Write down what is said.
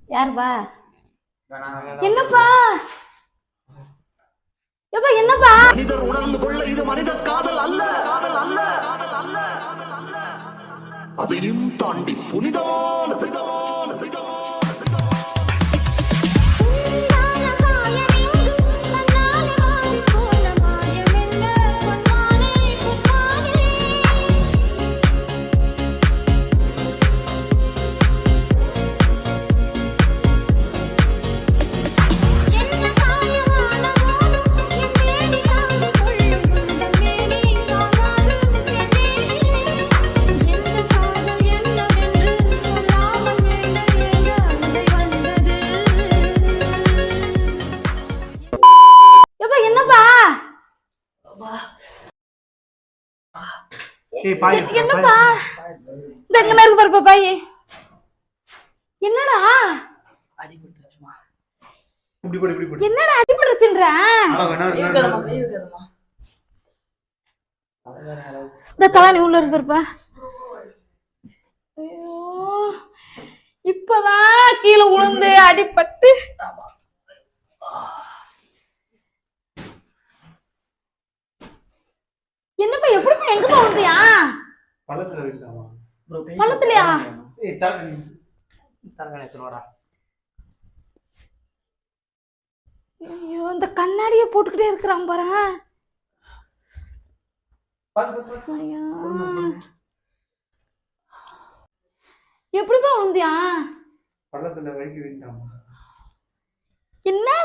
யாருப்பா? என்னப்பா? எப்பா என்னப்பா? மனிதர் உணர்ந்து கொள்ள இது மனித காதல் அல்ல, காதல் அல்ல, காதல் அல்ல. அதையும் தாண்டி புனிதமானது. என்னப்பா இந்த இருக்கு பாரு பாய். என்னடா என்னடா அடிபட்டுச்சுன்ற? இந்த தலானி உள்ள இருக்கு பாருப்பா. ஐயோ இப்பதான் கீழே விழுந்து அடிபட்டு. என்னப்பா எப்படிப்பா எங்கப்பா விழுந்தியா? பள்ளத்துலயா? ஐயோ இந்த கண்ணாடிய போட்டுக்கிட்டே இருக்கிறான் பாரு. எப்படிப்பா விழுந்தியா? என்னடா